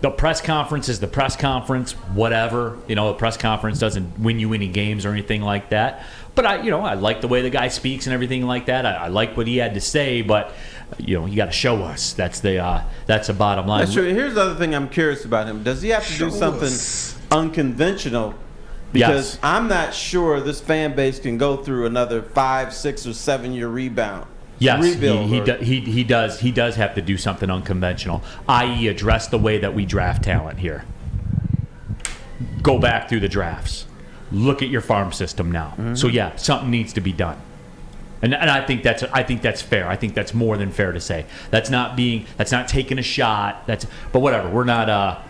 the press conference is the press conference, whatever. A press conference doesn't win you any games or anything like that. But I like the way the guy speaks and everything like that. I like what he had to say, but you got to show us. That's the bottom line. That's true. Here's the other thing I'm curious about him. Does he have to do something unconventional? Because I'm not sure this fan base can go through another 5, 6, or 7 year rebound. Yes, he does. He does have to do something unconventional, i.e., address the way that we draft talent here. Go back through the drafts. Look at your farm system now. Mm-hmm. So something needs to be done, and I think that's fair. I think that's more than fair to say. That's not taking a shot. But whatever. We're not talking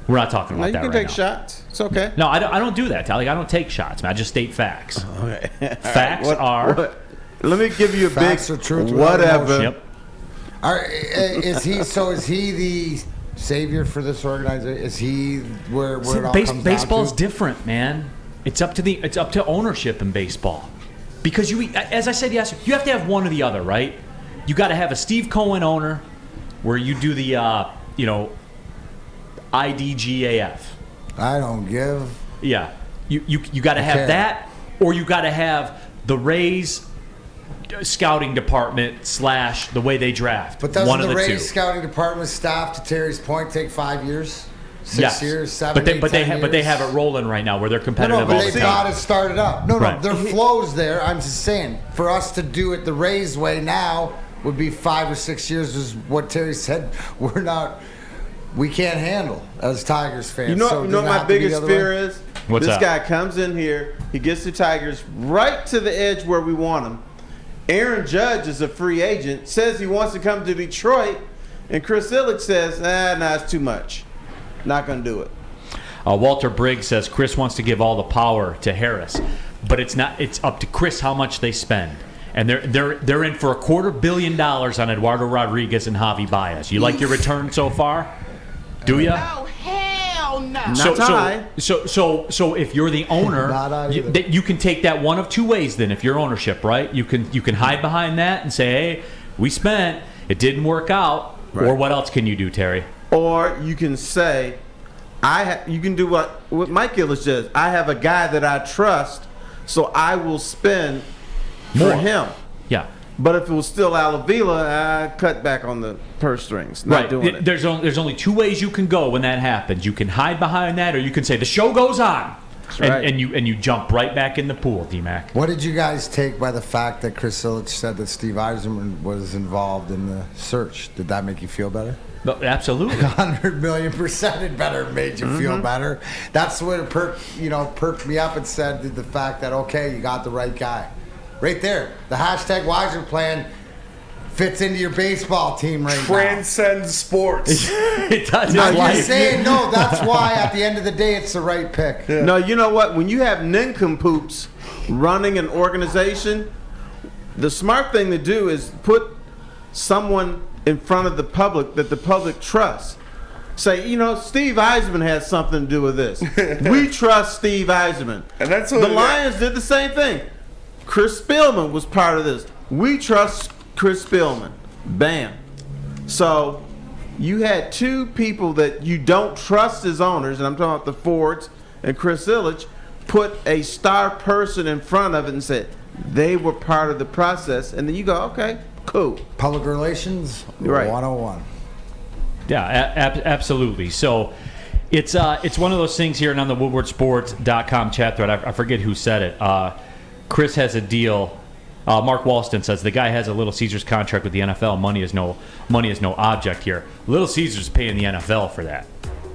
about that right now. You can take shots. It's okay. No, I don't do that, Tally. I don't take shots, man. I just state facts. Okay. Facts are. What? Let me give you a facts big are truth whatever. Yep. Is he the savior for this organization? Is he where it all comes down to? Baseball's different, man. It's up to ownership in baseball, because as I said yesterday, you have to have one or the other, right? You got to have a Steve Cohen owner, where you do the IDGAF. I don't give. Yeah, you got to have that, or you got to have the Rays scouting department / the way they draft. But doesn't the Rays scouting department staff, to Terry's point, take 5 years? 6 years, 7 years? But they have it rolling right now where they're competitive. No, but they've got it started up. No, right. Their flow's there. I'm just saying, for us to do it the Rays way now would be 5 or 6 years, is what Terry said. We can't handle as Tigers fans. You know what my biggest fear is? What's this that? guy comes in here, he gets the Tigers right to the edge where we want them. Aaron Judge is a free agent, says he wants to come to Detroit, and Chris Ilitch says, it's too much. Not going to do it. Walter Briggs says Chris wants to give all the power to Harris, but it's not. It's up to Chris how much they spend, and they're in for $250 million on Eduardo Rodriguez and Javi Baez. You like your return so far? Do you? No, hell no. So if you're the owner, you can take that one of two ways. Then, if you're ownership, right, you can hide behind that and say, hey, we spent, it didn't work out, right. Or what else can you do, Terry? Or you can say, you can do what Mike Ilitch does. I have a guy that I trust, so I will spend more for him. Yeah. But if it was still Alavila, I cut back on the purse strings. Not doing it. There's only two ways you can go when that happens. You can hide behind that, or you can say the show goes on. That's right. And you jump right back in the pool, D-Mac. What did you guys take by the fact that Chris Ilitch said that Steve Yzerman was involved in the search? Did that make you feel better? No, absolutely. 100 million% it better made you feel better. That's what perked me up and said the fact that, okay, you got the right guy. Right there. The hashtag Wiser plan fits into your baseball team right now. Transcends sports. It does. I'm just saying, no, that's why at the end of the day it's the right pick. Yeah. No, you know what? When you have nincompoops running an organization, the smart thing to do is put someone in front of the public that the public trusts. Say, Steve Yzerman has something to do with this. We trust Steve Yzerman. And that's what the Lions did the same thing. Chris Spielman was part of this. We trust Chris Spielman. Bam. So you had two people that you don't trust as owners, and I'm talking about the Fords and Chris Ilitch, put a star person in front of it and said they were part of the process. And then you go, okay, cool. Public relations, right. 101. Yeah, absolutely. So it's one of those things here, and on the woodwardsports.com chat thread, I forget who said it. Chris has a deal. Mark Walston says the guy has a Little Caesars contract with the NFL. Money is no object here. Little Caesars is paying the NFL for that.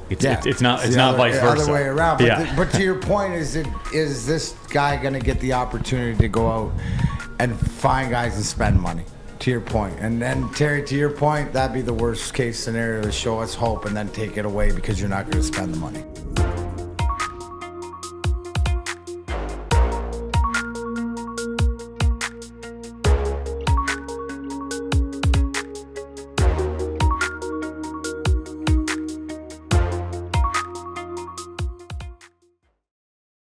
It's not vice versa. Other way around. But to your point, is this guy going to get the opportunity to go out and find guys and spend money? To your point. And then, Terry, to your point, that'd be the worst case scenario, to show us hope and then take it away because you're not going to spend the money.